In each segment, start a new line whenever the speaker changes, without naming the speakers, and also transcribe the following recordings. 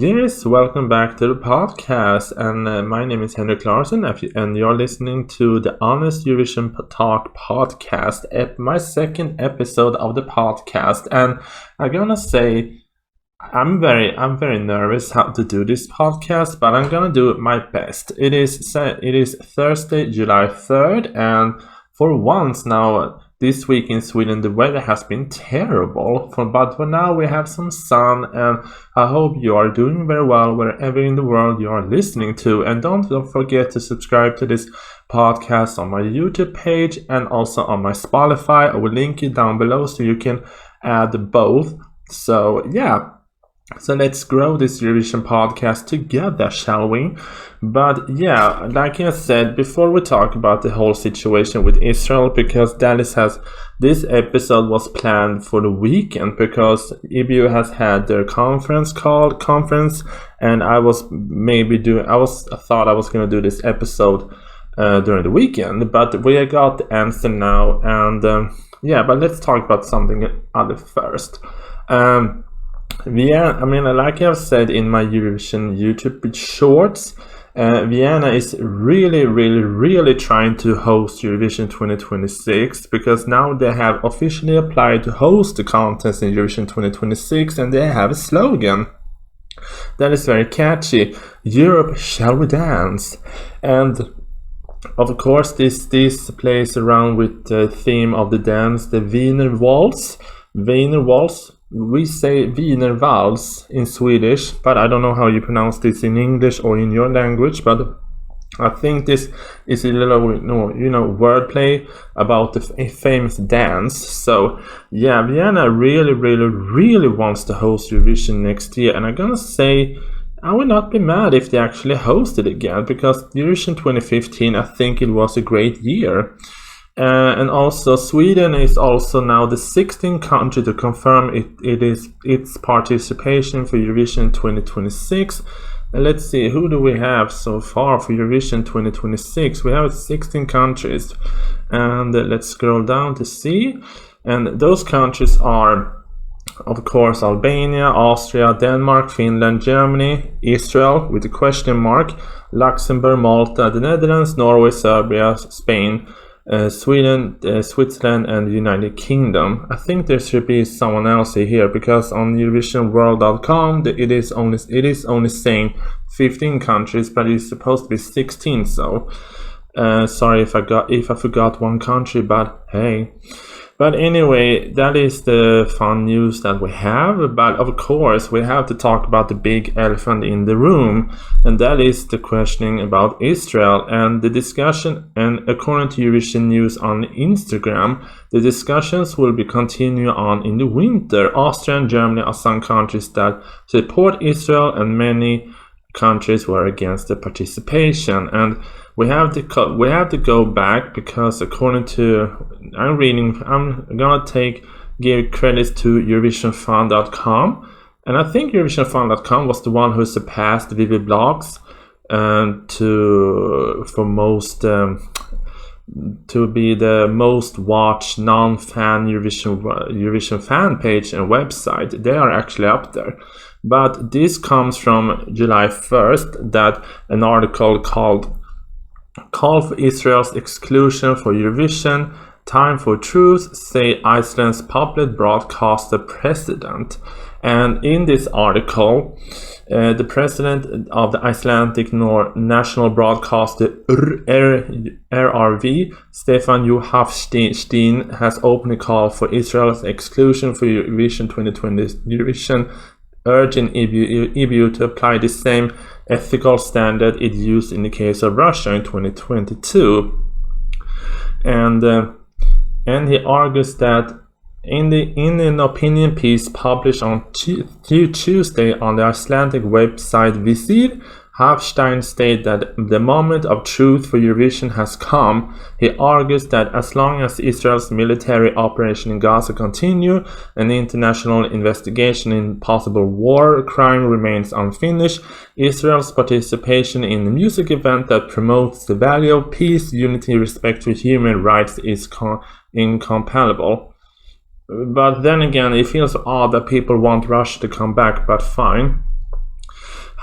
Yes, welcome back to the podcast. And my name is Henrik Larsson, and you're listening to the Honest Eurovision Talk podcast, my second episode of the podcast. And I'm gonna say, I'm very nervous how to do this podcast, but I'm gonna do my best. It is Thursday, July 3rd, and for once now, this week in Sweden, the weather has been terrible, but for now we have some sun, and I hope you are doing very well wherever in the world you are listening to. And don't forget to subscribe to this podcast on my YouTube page and also on my Spotify. I will link it down below so you can add both. So yeah. So let's grow this Eurovision podcast together, shall we? But yeah, like I said, before we talk about the whole situation with Israel, because this episode was planned for the weekend because EBU has had their conference, and I thought I was going to do this episode during the weekend, but we got the answer now, and but let's talk about something other first. Vienna, like I've said in my Eurovision YouTube shorts, Vienna is really trying to host Eurovision 2026 because now they have officially applied to host the contest in Eurovision 2026, and they have a slogan that is very catchy: Europe, shall we dance? And of course this plays around with the theme of the dance, the Wiener Waltz. We say Wiener Vals in Swedish, but I don't know how you pronounce this in English or in your language, but I think this is a little, wordplay about the famous dance. So yeah, Vienna really wants to host Eurovision next year, and I'm gonna say I would not be mad if they actually host it again, because Eurovision 2015, I think it was a great year. And also Sweden is also now the 16th country to confirm its participation for Eurovision 2026. And let's see, who do we have so far for Eurovision 2026? We have 16 countries, and let's scroll down to see, and those countries are, of course, Albania, Austria, Denmark, Finland, Germany, Israel with a question mark, Luxembourg, Malta, the Netherlands, Norway, Serbia, Spain, Sweden, Switzerland, and the United Kingdom. I think there should be someone else here because on EurovisionWorld.com it is only saying 15 countries, but it's supposed to be 16. So sorry if I forgot one country, but hey. But anyway, that is the fun news that we have. But of course, we have to talk about the big elephant in the room, and that is the questioning about Israel and the discussion. And according to Eurovision News on Instagram, the discussions will be continuing on in the winter. Austria and Germany are some countries that support Israel, and many countries were against the participation. And we have to go back because according to I'm gonna give credits to EurovisionFan.com, and I think EurovisionFan.com was the one who surpassed Vivi Blogs to be the most watched non-fan Eurovision fan page and website. They are actually up there. But this comes from July 1st, that an article called "Call for Israel's Exclusion for Eurovision, Time for Truth, say Iceland's public broadcaster president." And in this article, the president of the Icelandic national broadcaster RRV, Stefán Hafstein, has openly called for Israel's exclusion for Eurovision 2020 Eurovision, urging EBU to apply the same ethical standard it used in the case of Russia in 2022. And he argues that in an opinion piece published on Tuesday on the Icelandic website Visir, Hafstein stated that the moment of truth for Eurovision has come. He argues that as long as Israel's military operation in Gaza continue, an international investigation in possible war crime remains unfinished, Israel's participation in a music event that promotes the value of peace, unity, respect for human rights is incompatible. But then again, it feels odd that people want Russia to come back, but fine.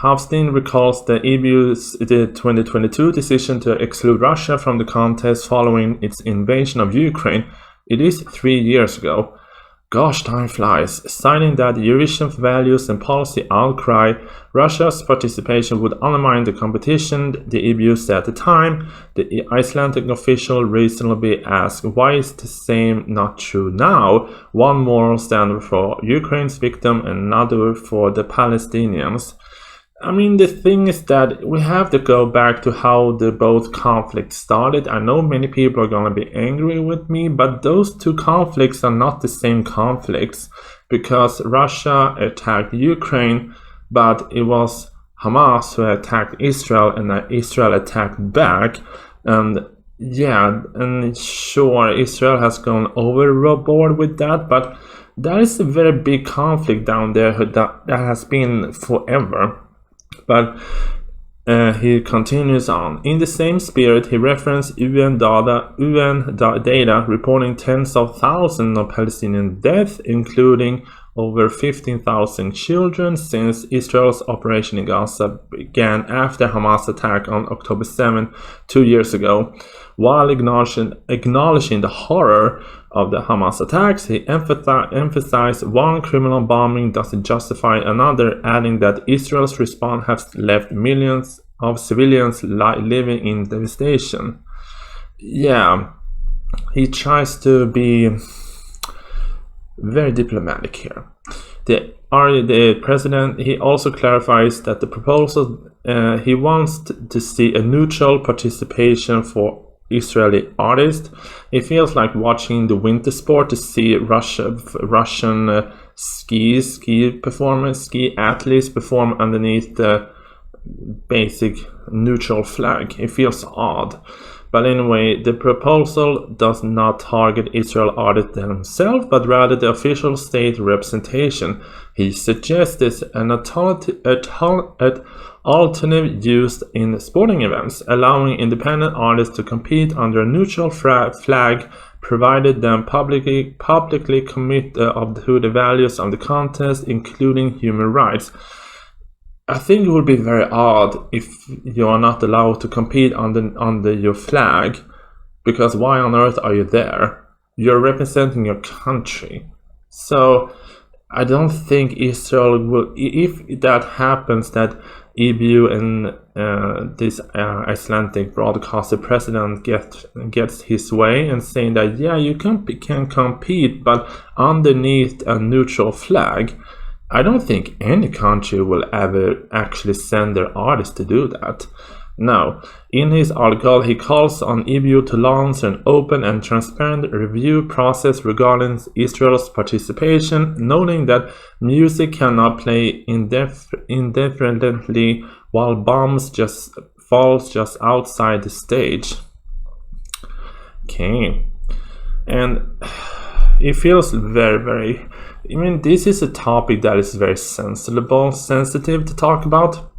Havstein recalls the EBU's 2022 decision to exclude Russia from the contest following its invasion of Ukraine. It is 3 years ago. Gosh, time flies. Citing that Eurovision values and policy outcry, Russia's participation would undermine the competition, the EBU said at the time. The Icelandic official reasonably asked, why is the same not true now? One moral standard for Ukraine's victim and another for the Palestinians. I mean, the thing is that we have to go back to how the both conflicts started. I know many people are going to be angry with me, but those two conflicts are not the same conflicts, because Russia attacked Ukraine, but it was Hamas who attacked Israel, and Israel attacked back. And yeah, and sure, Israel has gone overboard with that, but that is a very big conflict down there that has been forever. But he continues on. In the same spirit, he referenced UN data reporting tens of thousands of Palestinian deaths, including over 15,000 children, since Israel's operation in Gaza began after Hamas' attack on October 7, 2 years ago. While acknowledging the horror of the Hamas attacks, he emphasized one criminal bombing doesn't justify another, adding that Israel's response has left millions of civilians living in devastation. Yeah, he tries to be very diplomatic here. The president, he also clarifies that the proposal, he wants to see a neutral participation for Israeli artists. It feels like watching the winter sport to see Russian ski athletes perform underneath the basic neutral flag. It feels odd. But anyway, the proposal does not target Israel artists themselves, but rather the official state representation. He suggests an alternative used in sporting events, allowing independent artists to compete under a neutral flag, provided them publicly commit to the values of the contest, including human rights. I think it would be very odd if you are not allowed to compete under your flag, because why on earth are you there? You're representing your country. So I don't think Israel will, if that happens, that EBU and this Icelandic broadcaster president gets his way and saying that, yeah, you can compete, but underneath a neutral flag. I don't think any country will ever actually send their artists to do that. Now, in his article, he calls on EBU to launch an open and transparent review process regarding Israel's participation, noting that music cannot play indefinitely while bombs falls just outside the stage. Okay. And it feels very, very... I mean, this is a topic that is very sensitive to talk about,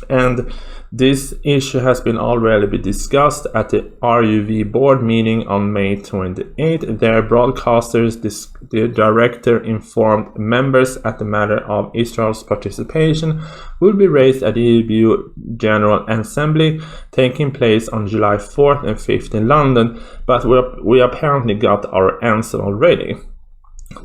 and this issue has been already discussed at the RUV board meeting on May 28. Their broadcasters, the director informed members that the matter of Israel's participation will be raised at the EBU General Assembly taking place on July 4th and 5th in London, but we apparently got our answer already.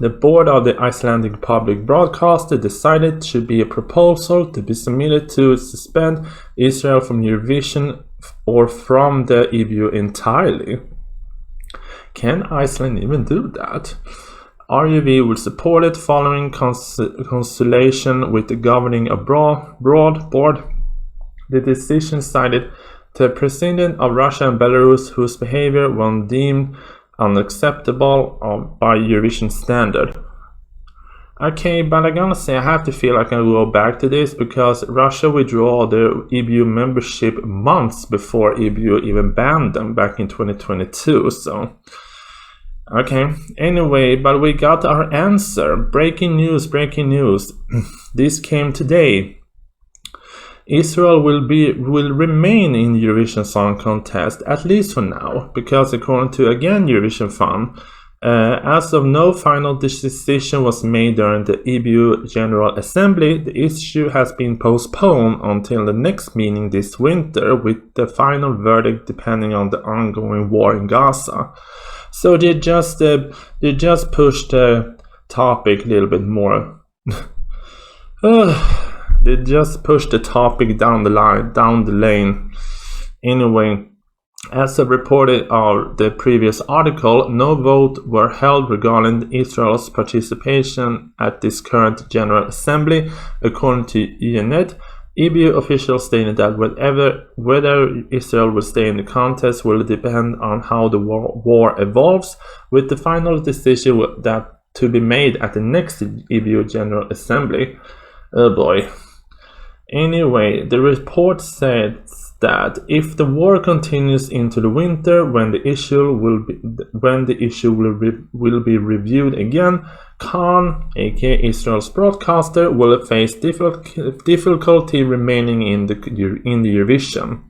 The board of the Icelandic public broadcaster decided it should be a proposal to be submitted to suspend Israel from Eurovision or from the EBU entirely. Can Iceland even do that? RUV will support it following consultation with the governing abroad board. The decision cited the president of Russia and Belarus, whose behavior was deemed unacceptable by Eurovision standard. Okay, but I'm gonna say I have to feel like I go back to this, because Russia withdrew their EBU membership months before EBU even banned them back in 2022, so... Okay, anyway, but we got our answer. Breaking news. This came today. Israel will remain in Eurovision Song Contest, at least for now, because according to, again, Eurovision Fund, As of no final decision was made during the EBU General Assembly, the issue has been postponed until the next meeting this winter, with the final verdict depending on the ongoing war in Gaza. So they just pushed the topic a little bit more. They just pushed the topic down the lane. Anyway, as reported on the previous article, no vote were held regarding Israel's participation at this current General Assembly. According to ENET, EBU officials stated that whether Israel will stay in the contest will depend on how the war evolves, with the final decision that to be made at the next EBU General Assembly. Oh boy. Anyway, the report said that if the war continues into the winter, when the issue will be reviewed again, Khan, aka Israel's broadcaster, will face difficulty remaining in the Eurovision.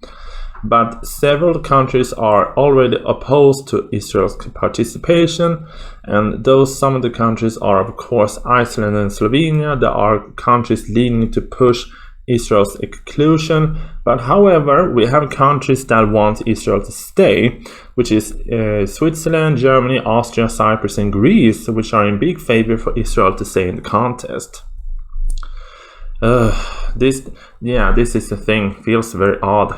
But several countries are already opposed to Israel's participation, and some of the countries are, of course, Iceland and Slovenia. There are countries leading to push Israel's exclusion, but however, we have countries that want Israel to stay, which is Switzerland, Germany, Austria, Cyprus, and Greece, which are in big favor for Israel to stay in the contest. This is the thing. Feels very odd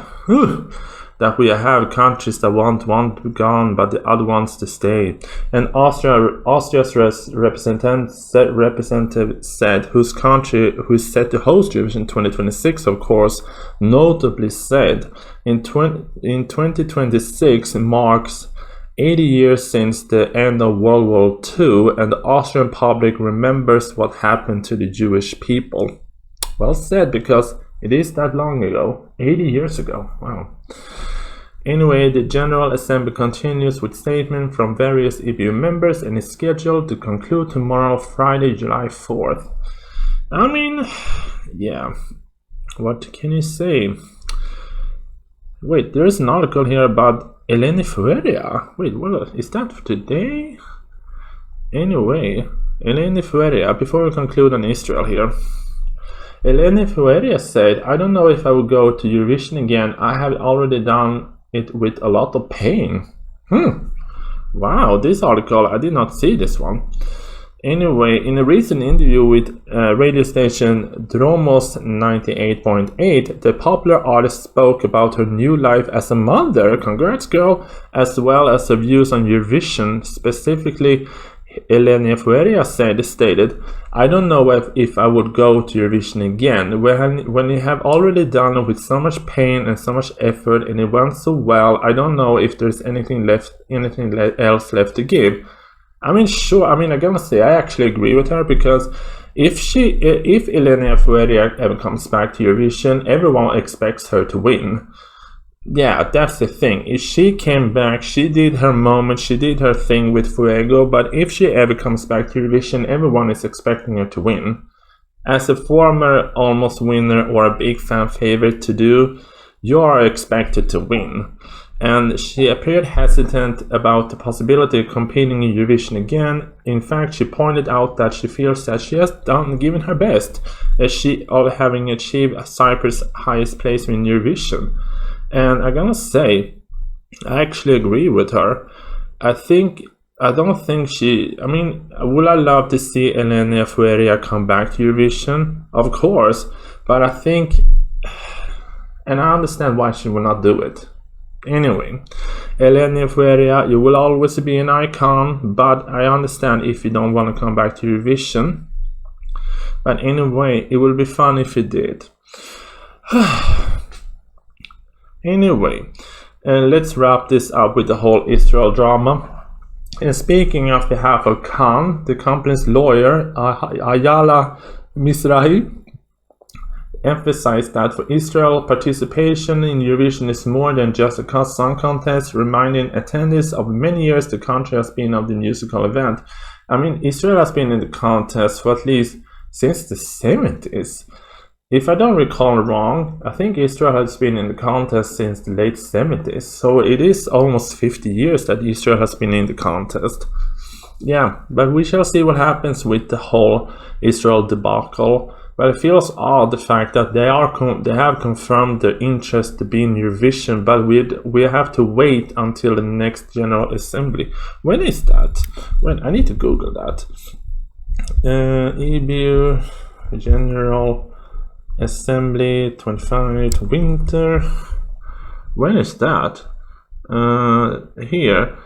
that we have countries that want one gone, but the other ones to stay. And Austria's representative said, whose country who is set to host Eurovision 2026, of course, notably said, in 2026 marks 80 years since the end of World War II, and the Austrian public remembers what happened to the Jewish people. Well said, because it is that long ago, 80 years ago. Wow. Anyway, the General Assembly continues with statements from various EBU members and is scheduled to conclude tomorrow, Friday, July 4th. I mean, yeah, what can you say? Wait, there's an article here about Eleni Foureira. Wait, what is that for today? Anyway, Eleni Foureira, before we conclude on Israel here. Eleni Foureira said, I don't know if I will go to Eurovision again. I have already done it with a lot of pain. Wow, this article, I did not see this one. Anyway, in a recent interview with radio station Dromos 98.8, the popular artist spoke about her new life as a mother, congrats girl, as well as her views on Eurovision. Specifically, Eleni Foureira stated, I don't know if I would go to Eurovision again. When you have already done it with so much pain and so much effort and it went so well, I don't know if there's anything else left to give. I mean, sure, I gotta say, I actually agree with her, because if Eleni Foureira ever comes back to Eurovision, everyone expects her to win. Yeah, that's the thing. If she came back, she did her moment, she did her thing with Fuego, but if she ever comes back to Eurovision, everyone is expecting her to win. As a former almost winner or a big fan favorite to do, you are expected to win. And she appeared hesitant about the possibility of competing in Eurovision again. In fact, she pointed out that she feels that she has given her best, as she having achieved Cyprus' highest place in Eurovision. And I'm gonna say, I actually agree with her. Would I love to see Eleni Foureira come back to Eurovision? Of course, but I think, and I understand why she will not do it. Anyway, Eleni Foureira, you will always be an icon, but I understand if you don't want to come back to Eurovision. But anyway, it will be fun if you did. Anyway, let's wrap this up with the whole Israel drama. And speaking on behalf of Khan, the company's lawyer, Ayala Mizrahi, emphasized that for Israel, participation in Eurovision is more than just a song contest, reminding attendees of many years the country has been of the musical event. Israel has been in the contest for at least since the 70s. If I don't recall wrong, I think Israel has been in the contest since the late 70s, so it is almost 50 years that Israel has been in the contest. yeah, but we shall see what happens with the whole Israel debacle. But it feels odd the fact that they have confirmed their interest to be in Eurovision, but we have to wait until the next General Assembly. When is that? When I need to Google that. EBU General Assembly 25 winter. When is that? Here.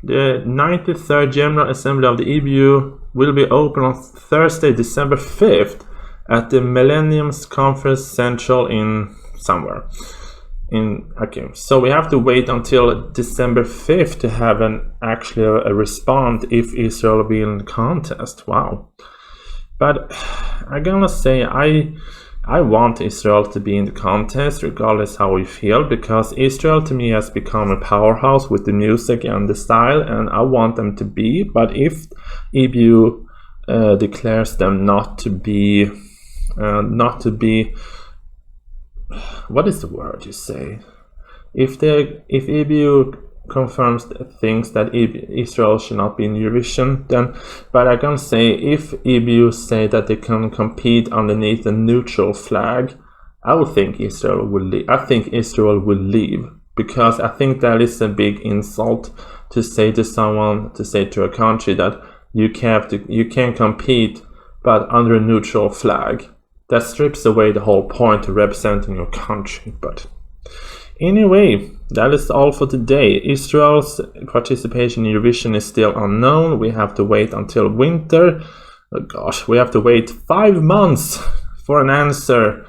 The 93rd General Assembly of the EBU will be open on Thursday, December 5th at the Millennium's Conference Central in somewhere. Okay, so we have to wait until December 5th to have actually a response if Israel will be in the contest. Wow. But I'm gonna say I want Israel to be in the contest regardless how we feel, because Israel to me has become a powerhouse with the music and the style, and I want them to be. But if EBU declares them not to be, what is the word you say? If EBU confirms things that Israel should not be in Eurovision, then, but I can say if EBU say that they can compete underneath a neutral flag, I would think Israel will leave. I think Israel will leave, because I think that is a big insult to say to someone, to say to a country that you can compete but under a neutral flag. That strips away the whole point of representing your country. But anyway, that is all for today. Israel's participation in Eurovision is still unknown. We have to wait until winter. Oh gosh, we have to wait 5 months for an answer.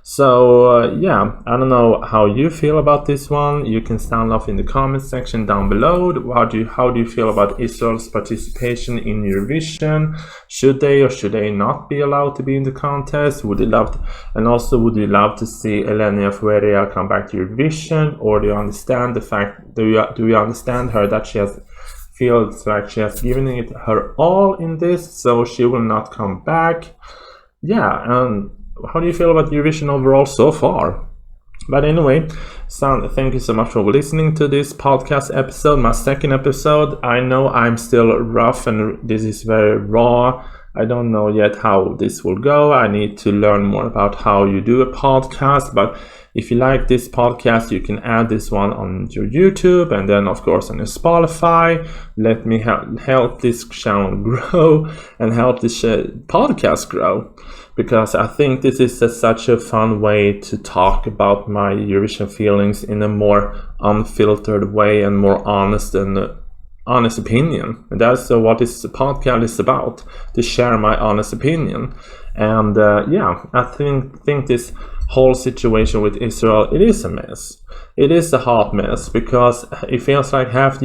So yeah, I don't know how you feel about this one. You can sound off in the comment section down below. How do you feel about Israel's participation in Eurovision? Should they or should they not be allowed to be in the contest? Would you love to, and also would you love to see Eleni Foureira come back to Eurovision? Or do you understand the fact, do you understand her that she feels like she has given it her all in this, so she will not come back? Yeah, and how do you feel about Eurovision overall so far? But anyway, thank you so much for listening to this podcast episode, my second episode. I know I'm still rough and this is very raw. I don't know yet how this will go. I need to learn more about how you do a podcast. But if you like this podcast, you can add this one on your YouTube and then of course on your Spotify. Let me help this channel grow and help this podcast grow, because I think this is such a fun way to talk about my Eurovision feelings in a more unfiltered way and more honest opinion. And that's what this podcast is about, to share my honest opinion. And yeah, I think this whole situation with Israel, it is a mess. It is a hot mess, because it feels like half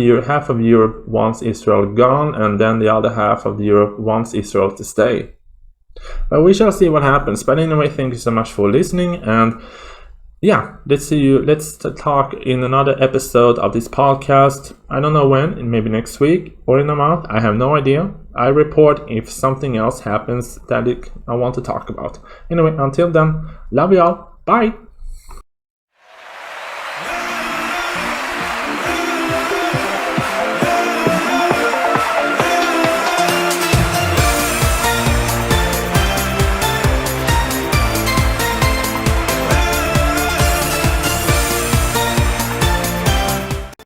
of Europe wants Israel gone, and then the other half of Europe wants Israel to stay. But we shall see what happens. But anyway, thank you so much for listening, and yeah, let's talk in another episode of this podcast. I don't know when, maybe next week or in a month, I have no idea. I report if something else happens that I want to talk about. Anyway, until then, love y'all, bye!